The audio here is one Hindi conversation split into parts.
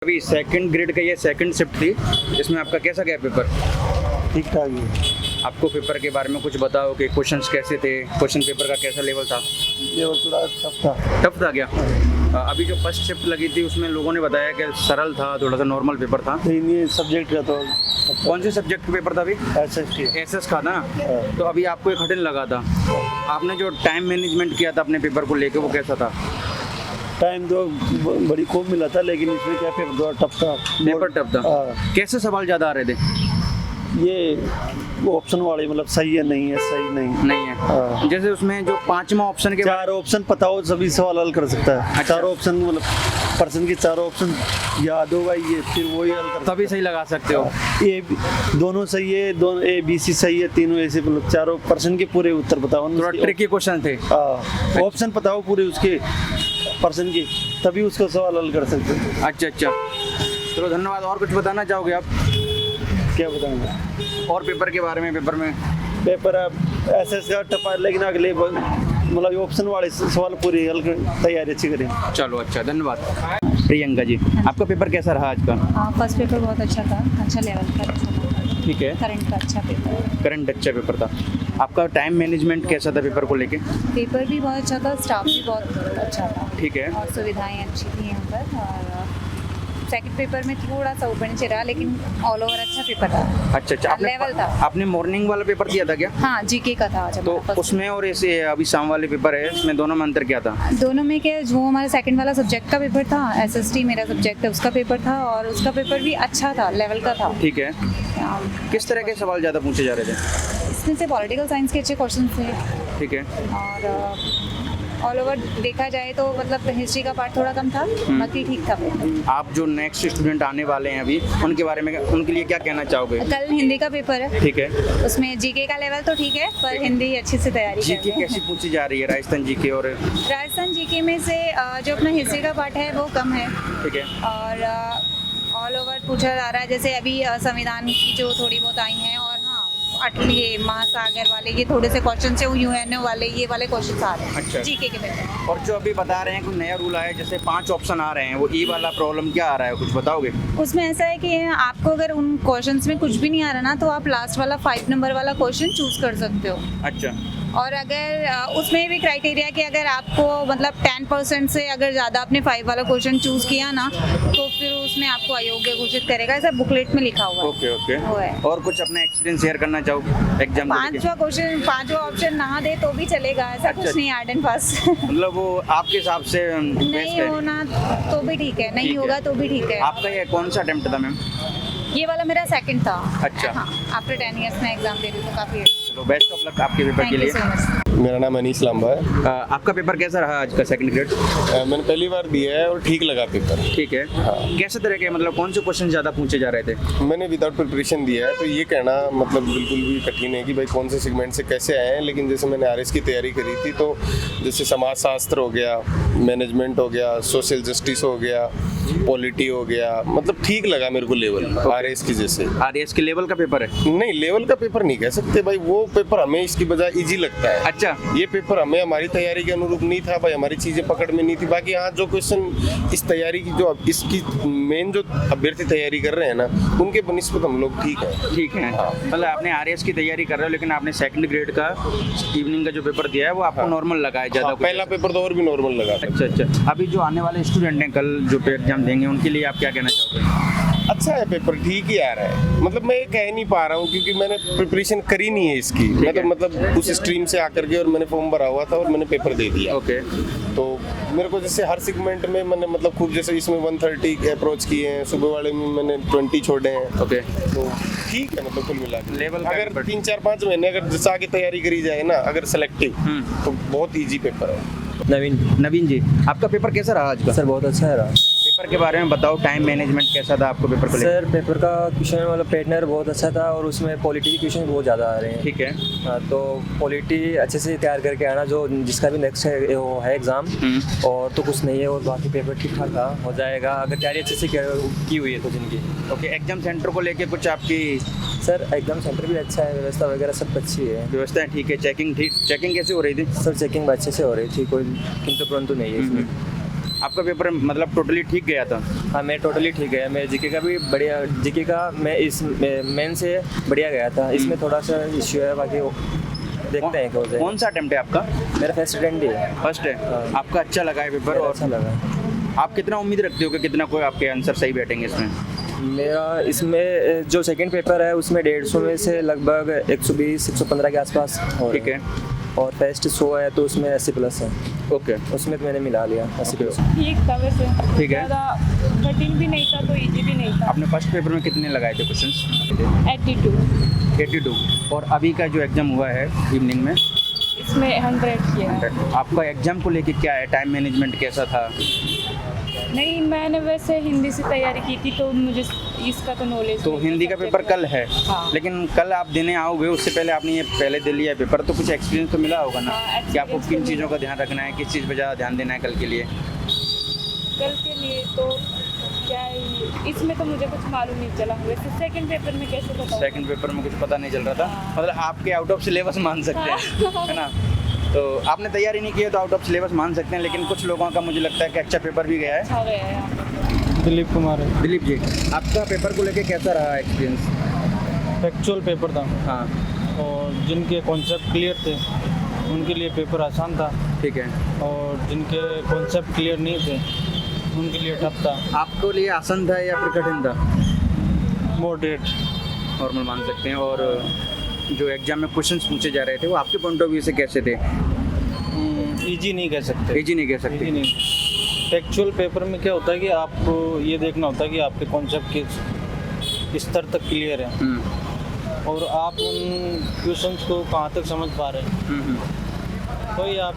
अभी सेकंड ग्रेड का ये सेकंड शिफ्ट थी, इसमें आपका कैसा गया पेपर? ठीक ठाक ही। आपको पेपर के बारे में कुछ बताओ कि क्वेश्चंस कैसे थे, क्वेश्चन पेपर का कैसा लेवल था? लेवल थोड़ा टफ था। टफ था क्या? अभी जो फर्स्ट शिफ्ट लगी थी उसमें लोगों ने बताया कि सरल था, थोड़ा सा नॉर्मल पेपर था। लेकिन ये सब्जेक्ट का तो कौन से सब्जेक्ट का पेपर था अभी? एसएस का था ना? तो अभी आपको ये कठिन लगा था। आपने जो टाइम मैनेजमेंट किया था अपने पेपर को लेके, वो कैसा था? टाइम तो बड़ी खूब मिला था, लेकिन इसमें क्या पेपर थोड़ा टफ था। पेपर टफ था। कैसे सवाल ज़्यादा आ रहे थे? ये वो ऑप्शन वाले मतलब सही है नहीं है, सही नहीं है। जैसे उसमें जो पांचवा ऑप्शन के चार ऑप्शन पता हो सभी सवाल हल कर सकता है। अच्छा। चारों ऑप्शन मतलब पर्सन के चारों ऑप्शन याद होगा ये, फिर वही हल कर तभी सही लगा सकते हो। ये दोनों सही है, दोनों ए बी सी सही है, तीनों ऐसे मतलब चारों पर्सन के पूरे उत्तर बताओ। थोड़ा ट्रिकी क्वेश्चन थे। ऑप्शन पता हो पूरे उसके पर्सन की, तभी उसका सवाल हल कर सकते हैं। अच्छा अच्छा, चलो धन्यवाद। और कुछ बताना चाहोगे आप? क्या बताऊंगा और पेपर के बारे में? पेपर ऐसे टफ है, लेकिन अगले मतलब ऑप्शन वाले सवाल पूरी हल तैयारी अच्छी करें। चलो अच्छा, धन्यवाद। प्रियंका जी, आपका पेपर कैसा रहा आज का? फर्स्ट पेपर बहुत अच्छा था, अच्छा लेवल का था। ठीक है। करंट का अच्छा पेपर। करंट अच्छा पेपर था। आपका टाइम मैनेजमेंट कैसा था पेपर को लेके? पेपर भी बहुत अच्छा था, स्टाफ भी बहुत अच्छा था। ठीक है। और सुविधाएं अच्छी थी यहाँ पर। और सेकंड पेपर में थोड़ा सा ऊपर नीचे रहा, लेकिन ऑल ओवर अच्छा पेपर था। अच्छा अच्छा, लेवल था। आपने मॉर्निंग वाला पेपर दिया था क्या? हाँ, जीके का था आज तो हमारा first। उसमें और ऐसे अभी शाम वाले पेपर है, इसमें दोनों में अंतर क्या था? दोनों में क्या, जो हमारा सेकंड वाला सब्जेक्ट का पेपर था, एसएसटी मेरा सब्जेक्ट है, उसका पेपर था और उसका पेपर भी अच्छा था, लेवल का था। ठीक है। किस तरह के सवाल ज़्यादा पूछे जा रहे थे? इसमें से पॉलिटिकल साइंस के अच्छे क्वेश्चन थे। ठीक है। और ऑल ओवर देखा जाए तो मतलब हिस्ट्री का पार्ट थोड़ा कम था, बाकी ठीक था पेपर। आप जो नेक्स्ट स्टूडेंट आने वाले हैं अभी, उनके बारे में, उनके लिए क्या कहना चाहोगे? कल हिंदी का पेपर है। ठीक है। उसमें जीके का लेवल तो ठीक है, पर हिंदी अच्छे से तैयारी जीके करनी है। कैसी पूछी जा रही है? राजस्थान जीके और राजस्थान जीके में से जो अपना हिस्ट्री का पार्ट है वो कम है। ठीक है। और ऑल ओवर पूछा जा रहा है, जैसे अभी संविधान की जो थोड़ी बहुत आई हैं, और हाँ ये महासागर वाले ये थोड़े से क्वेश्चन से, यूएनओ वाले ये वाले क्वेश्चन आ रहे हैं। अच्छा। जीके के पेपर। और जो अभी बता रहे हैं कोई नया रूल आया है, जैसे 5 ऑप्शन आ रहे हैं, वो ई वाला प्रॉब्लम क्या आ रहा है, कुछ बताओगे? उसमें ऐसा है कि आपको अगर उन क्वेश्चंस में कुछ भी नहीं आ रहा ना, तो आप लास्ट वाला 5 नंबर वाला क्वेश्चन चूज कर सकते हो। अच्छा। और अगर उसमें भी क्राइटेरिया कि अगर आपको मतलब 10% से अगर ज़्यादा आपने 5 वाला क्वेश्चन चूज किया ना, तो फिर उसमें आपको अयोग्य घोषित करेगा। ऐसा बुकलेट में लिखा हुआ है। Okay okay. वो है। और कुछ अपना एक्सपीरियंस शेयर करना चाहो एग्जाम को लेके? 5वां क्वेश्चन 5वां ऑप्शन ना दे तो भी चलेगा, ऐसा अच्छा। कुछ नहीं हार्ड एंड फास्ट। मतलब वो आपके हिसाब से बेस्ट नहीं है? होना तो भी ठीक है, नहीं ठीक है। होगा तो भी ठीक है। आपका ये कौन सा अटेम्प्ट था मैम? ये वाला मेरा सेकंड था। अच्छा। हाँ, आफ्टर 10 इयर्स में एग्जाम दे रही हूँ, तो काफ़ी तो बेस्ट ऑफ लक आपके पेपर के थैंक यू लिए। So much. मेरा नाम अनीस लांबा है। आपका पेपर कैसा रहा आज का सेकंड ग्रेड? मैंने पहली बार दिया है और ठीक लगा पेपर। ठीक है। हाँ। कैसे तरह के, मतलब कौन से क्वेश्चन ज़्यादा पूछे जा रहे थे? मैंने विदाउट प्रिपरेशन दिया है, तो ये कहना मतलब बिल्कुल भी कठिन है कि भाई कौन से सेगमेंट से कैसे आए हैं। लेकिन जैसे मैंने आरएस की तैयारी करी थी, तो जैसे समाजशास्त्र हो गया, मैनेजमेंट हो गया, सोशल जस्टिस हो गया, पॉलिटी हो गया, मतलब ठीक लगा मेरे को लेवल आरएस की। जैसे आरएएस के लेवल का पेपर है? नहीं, लेवल का पेपर नहीं कह सकते भाई, वो पेपर हमें इसकी बजाय इजी लगता है। अच्छा। ये पेपर हमें हमारी तैयारी के अनुरूप नहीं था भाई, हमारी चीजें पकड़ में नहीं थी। बाकी हाँ, जो क्वेश्चन इस तैयारी की, जो इसकी मेन जो अभ्यर्थी तैयारी कर रहे हैं ना, उनके बनिस्बत हम लोग ठीक है। ठीक है। हाँ। मतलब आपने आरएएस की तैयारी कर रहे हो, लेकिन आपने सेकंड ग्रेड का इवनिंग का जो पेपर दिया है वो आपको नॉर्मल लगा है ज़्यादा? हाँ, पहला पेपर तो और भी नॉर्मल लगा था। अच्छा अच्छा। अभी जो आने वाले स्टूडेंट हैं कल जो एग्जाम देंगे, उनके लिए आप क्या कहना चाहोगे? अच्छा है पेपर, ठीक ही आ रहा है। मतलब मैं ये कह नहीं पा रहा हूँ क्योंकि मैंने प्रिपरेशन करी नहीं है इसकी। मैं तो मतलब उस स्ट्रीम से आकर के और मैंने फॉर्म भरा हुआ था और मैंने पेपर दे दिया। ओके। तो मेरे को जैसे हर सेगमेंट में मैंने मतलब खूब, जैसे इसमें 130 अप्रोच किए हैं, सुबह वाले में मैंने 20 छोड़े हैं। ओके। तो ठीक है, मतलब कुल मिला के लेवल का अगर पेपर। 3-4-5 महीने अगर जैसे आगे तैयारी करी जाए ना, अगर सेलेक्टिव, तो बहुत ईजी पेपर है। नवीन जी, आपका पेपर कैसा रहा आज का? सर बहुत अच्छा रहा। पेपर के बारे में बताओ, टाइम मैनेजमेंट कैसा था आपको पेपर को लेकर? सर पेपर का क्वेश्चन मतलब पैटर्न बहुत अच्छा था, और उसमें पॉलिटी के क्वेश्चन बहुत ज़्यादा आ रहे हैं। ठीक है। हाँ, तो पॉलिटी अच्छे से तैयार करके आना, जो जिसका भी नेक्स्ट है वो है एग्ज़ाम, और तो कुछ नहीं है। और बाकी पेपर ठीक ठाक था, हो जाएगा अगर तैयारी अच्छे से की हुई है तो जिनकी। ओके। एग्जाम सेंटर को लेके कुछ आपकी? सर एग्ज़ाम सेंटर भी अच्छा है, व्यवस्था वगैरह सब अच्छी है। व्यवस्था ठीक है? चेकिंग ठीक? चेकिंग कैसे हो रही थी? सब चेकिंग अच्छे से हो रही थी, कोई किंतु परंतु नहीं है इसमें। आपका पेपर मतलब टोटली ठीक गया था? हाँ मैं टोटली ठीक है, मैं जीके का भी बढ़िया, जीके का मैं इस मेन से बढ़िया गया था, इसमें थोड़ा सा इश्यू है, बाकी देखते हैं क्या हो जाएगा। कौन सा अटेम्प्ट है आपका? मेरा फर्स्ट अटेम्प्ट ही है। फर्स्ट है। हाँ। आपका अच्छा लगा है पेपर? मेरा और अच्छा लगा। आप कितना उम्मीद रखते हो कि कितना कोई आपके आंसर सही बैठेंगे इसमें? मेरा इसमें जो सेकंड पेपर है उसमें 150 में से लगभग 120-115 के आसपास हो ठीक है। और फर्स्ट 100 है तो उसमें 80 प्लस है, ओके। उसमें तो मैंने मिला लिया 80 प्लस। ठीक था वैसे, ठीक है। ज़्यादा कठिन भी नहीं था तो इजी भी नहीं था। आपने फर्स्ट पेपर में कितने लगाए थे क्वेश्चंस? 82, 82। और अभी का जो एग्ज़ाम हुआ है इवनिंग में, इसमें 100 किया है। आपका एग्ज़ाम को लेके क्या है, टाइम मैनेजमेंट कैसा था? नहीं, मैंने वैसे हिंदी से तैयारी की थी तो मुझे इसका तो नॉलेज तो हिंदी का पेपर कल है, हाँ। लेकिन कल आप देने आओगे उससे पहले आपने ये पहले दे लिया पेपर, तो कुछ एक्सपीरियंस तो मिला होगा ना हाँ, कि आपको experience किन तो चीज़ों का मिला। ध्यान रखना है, किस चीज़ पर ज़्यादा ध्यान देना है कल के लिए? कल के लिए तो क्या है, इसमें तो मुझे कुछ मालूम नहीं चला। वैसे सेकंड पेपर में कैसे बताऊँ? सेकंड पेपर में कुछ पता नहीं चल रहा था, हाँ। मतलब आपके आउट ऑफ सिलेबस मान सकते हैं, हाँ। है ना? तो आपने तैयारी नहीं की है तो आउट ऑफ सिलेबस मान सकते हैं, लेकिन कुछ लोगों का मुझे लगता है कि अच्छा पेपर भी गया है। अच्छा गया है यहाँ पे। दिलीप कुमार है। दिलीप जी, आपका पेपर को लेके कैसा रहा एक्सपीरियंस? फैक्चुअल पेपर था हाँ, और जिनके कॉन्सेप्ट क्लियर थे उनके लिए पेपर आसान था, ठीक है। और जिनके कॉन्सेप्ट क्लियर नहीं थे उनके लिए टफ था। आपको लिए आसान था या फिर कठिन था? मॉडरेट। नॉर्मल मान सकते हैं। और जो एग्जाम में क्वेश्चंस पूछे जा रहे थे वो आपके पॉइंट ऑफ व्यू से कैसे थे? इजी नहीं कह सकते। इजी नहीं कह इजी सकते। नहीं। फैक्चुअल पेपर में क्या होता है कि आपको ये देखना होता है कि आपके कॉन्सेप्ट किस स्तर तक क्लियर है और आप उन क्वेश्चंस को कहाँ तक समझ पा रहे हैं, तो ही आप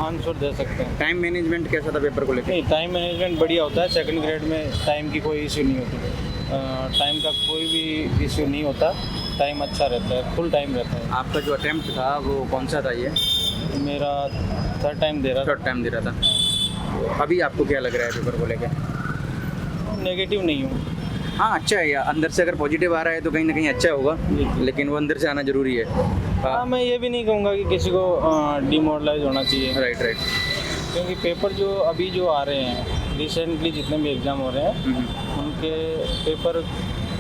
आंसर दे सकते हैं। टाइम मैनेजमेंट कैसा था पेपर को लेके? नहीं, टाइम मैनेजमेंट बढ़िया होता है। सेकंड ग्रेड में टाइम की कोई इशू नहीं होती, टाइम का कोई भी इशू नहीं होता, टाइम अच्छा रहता है, फुल टाइम रहता है। आपका जो अटेम्प्ट था वो कौन सा था? ये मेरा थर्ड टाइम दे रहा थर्ड टाइम दे रहा था। अभी आपको क्या लग रहा है पेपर को लेके? था, नेगेटिव नहीं हूँ। हाँ, अच्छा है यार, अंदर से अगर पॉजिटिव आ रहा है तो कहीं ना कहीं अच्छा होगा, लेकिन वो अंदर से आना जरूरी है। हाँ, मैं ये भी नहीं कहूँगा कि किसी को डिमोरलाइज होना चाहिए, राइट राइट। क्योंकि पेपर जो अभी जो आ रहे हैं रिसेंटली जितने भी एग्ज़ाम हो रहे हैं उनके पेपर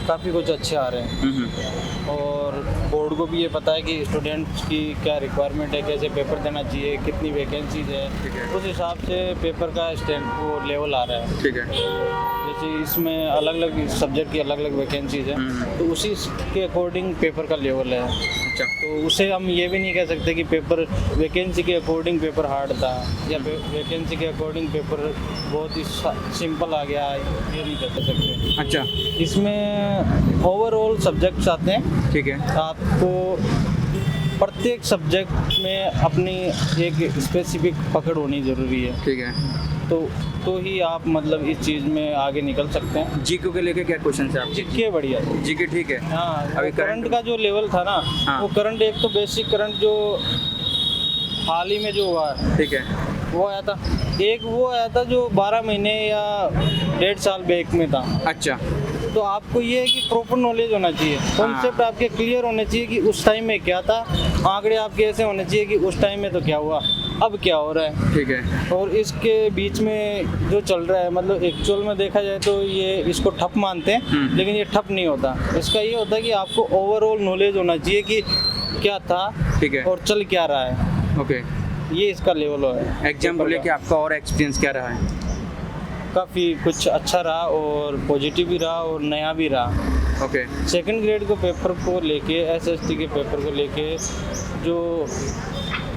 काफ़ी कुछ अच्छे आ रहे हैं और बोर्ड को भी ये पता है कि स्टूडेंट्स की क्या रिक्वायरमेंट है, कैसे पेपर देना चाहिए, कितनी वैकेंसीज है, उस हिसाब से पेपर का स्टैंड वो लेवल आ रहा है। ठीक है। जैसे इसमें अलग अलग सब्जेक्ट की अलग अलग वैकेंसीज हैं तो उसी के अकॉर्डिंग पेपर का लेवल है। अच्छा, तो उसे हम ये भी नहीं कह सकते कि पेपर वैकेंसी के अकॉर्डिंग पेपर हार्ड था या वैकेंसी के अकॉर्डिंग पेपर बहुत ही सिंपल आ गया, ये नहीं कह सकते। अच्छा, इसमें ओवरऑल सब्जेक्ट्स आते हैं। ठीक है। आपको प्रत्येक सब्जेक्ट में अपनी एक स्पेसिफिक पकड़ होनी ज़रूरी है, ठीक है। तो ही आप मतलब इस चीज़ में आगे निकल सकते हैं। जीके के लेके क्या क्वेश्चन है आपके? जीके बढ़िया है। जीके ठीक है। हाँ, अभी अभी करंट का जो लेवल था ना, हाँ। वो करंट एक तो बेसिक करंट जो हाल ही में जो हुआ है ठीक है। वो आया था, एक वो आया था जो 12 महीने या 1.5 साल बैक में था। अच्छा, तो आपको ये है कि प्रॉपर नॉलेज होना चाहिए, कॉन्सेप्ट आपके क्लियर होने चाहिए कि उस टाइम में क्या था, आंकड़े आपके ऐसे होने चाहिए कि उस टाइम में तो क्या हुआ, अब क्या हो रहा है। ठीक है। और इसके बीच में जो चल रहा है मतलब एक्चुअल में देखा जाए तो ये इसको ठप मानते हैं, लेकिन ये ठप नहीं होता। इसका ये होता है कि आपको ओवरऑल नॉलेज होना चाहिए कि क्या था, ठीक है। और चल क्या रहा है, ओके। ये इसका लेवल है। एग्जाम को लेके आपका और एक्सपीरियंस क्या रहा है? काफ़ी कुछ अच्छा रहा और पॉजिटिव भी रहा और नया भी रहा। ओके। सेकंड ग्रेड के पेपर को लेके, एसएसटी के पेपर को लेके जो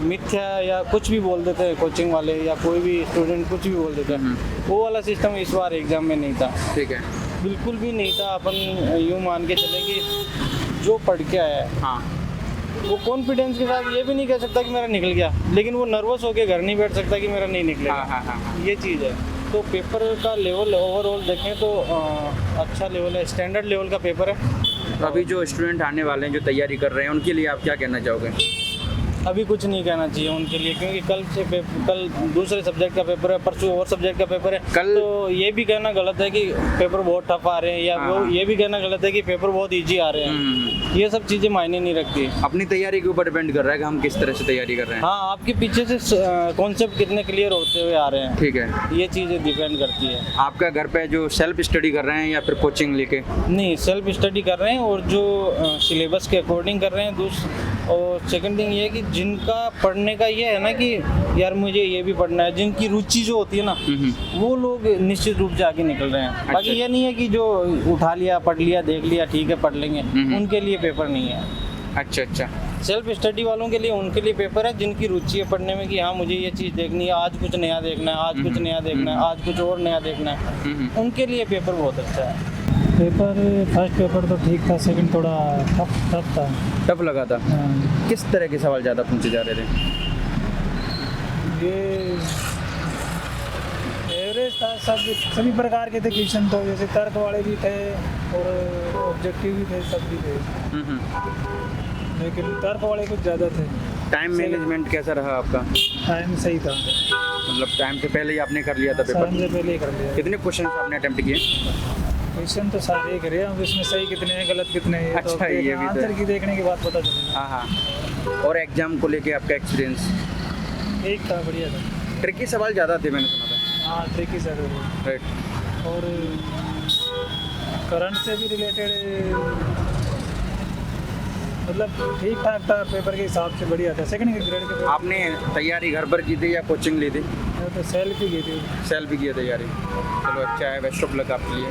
मिथ्या या कुछ भी बोल देते हैं कोचिंग वाले या कोई भी स्टूडेंट कुछ भी बोल देते हैं, वो वाला सिस्टम इस बार एग्ज़ाम में नहीं था। ठीक है। बिल्कुल भी नहीं था। अपन यूँ मान के चले कि जो पढ़ के आया है हाँ, वो कॉन्फिडेंस के साथ ये भी नहीं कह सकता कि मेरा निकल गया, लेकिन वो नर्वस होकर घर नहीं बैठ सकता कि मेरा नहीं निकलेगा। हाँ, हाँ, हाँ। ये चीज़ है। तो पेपर का लेवल ओवरऑल देखें तो अच्छा लेवल है, स्टैंडर्ड लेवल का पेपर है। तो अभी जो स्टूडेंट आने वाले हैं जो तैयारी कर रहे हैं उनके लिए आप क्या कहना चाहोगे? अभी कुछ नहीं कहना चाहिए उनके लिए, क्योंकि कल दूसरे सब्जेक्ट का पेपर है, परसों और सब्जेक्ट का पेपर है। कल- तो ये भी कहना गलत है कि पेपर बहुत टफ आ रहे हैं, या वो ये भी कहना गलत है कि पेपर बहुत इजी आ रहे हैं। ये सब चीज़ें मायने नहीं रखती। अपनी तैयारी के ऊपर डिपेंड कर रहा है कि हम किस तरह से तैयारी कर रहे हैं। हाँ, आपके पीछे से कॉन्सेप्ट कितने क्लियर होते हुए आ रहे हैं, ठीक है। ये चीज़ें डिपेंड करती है। आपका घर पे जो सेल्फ स्टडी कर रहे हैं या फिर कोचिंग लेके? नहीं, सेल्फ स्टडी कर रहे हैं और जो सिलेबस के अकॉर्डिंग कर रहे हैं। और सेकंड थिंग ये है कि जिनका पढ़ने का ये है ना कि यार मुझे ये भी पढ़ना है, जिनकी रुचि जो होती है ना, वो लोग निश्चित रूप से आगे निकल रहे हैं। बाकी ये नहीं है कि जो उठा लिया, पढ़ लिया, देख लिया, ठीक है पढ़ लेंगे, उनके लिए पेपर नहीं है। अच्छा अच्छा। सेल्फ स्टडी वालों के लिए, उनके लिए पेपर है जिनकी रुचि है पढ़ने में कि हाँ मुझे ये चीज़ देखनी है, आज कुछ नया देखना है, आज कुछ नया देखना है, आज कुछ और नया देखना है, उनके लिए पेपर बहुत अच्छा है। पेपर फर्स्ट पेपर तो ठीक था, सेकंड थोड़ा टफ था। टफ लगा था? हाँ, किस तरह के सवाल ज़्यादा पूछे जा रहे थे? ये एवरेज था, सभी प्रकार के थे क्वेश्चन, तो जैसे तर्क वाले भी थे और ऑब्जेक्टिव भी थे, सब भी थे, लेकिन तर्क वाले कुछ ज़्यादा थे। टाइम मैनेजमेंट कैसा रहा आपका? टाइम सही था, मतलब टाइम से पहले ही आपने कर लिया था टाइम पेपर? से पहले ही कर लिया। कितने क्वेश्चन आपने अटेम्प्ट किए? क्वेश्चन तो सारे ही करे, अब इसमें सही कितने हैं गलत कितने हैं, तो अच्छा, ये भी तो आंसर है। की देखने के बाद पता चलेगा। हाँ हाँ। और एग्जाम को लेके आपका एक्सपीरियंस? ठीक था, बढ़िया था। ट्रिकी सवाल ज़्यादा थे मैंने सुना था। हाँ, ट्रिकी सर, राइट। और करंट से भी रिलेटेड, मतलब ठीक ठाक था, पेपर के हिसाब से बढ़िया था। सेकंड ग्रेड के पेपर आपने तैयारी घर पर की थी या कोचिंग ली थी? तो सेल्फ ही की थी। सेल्फ भी की है तैयारी? चलो अच्छा है, बेस्ट ऑफ लक आपके लिए।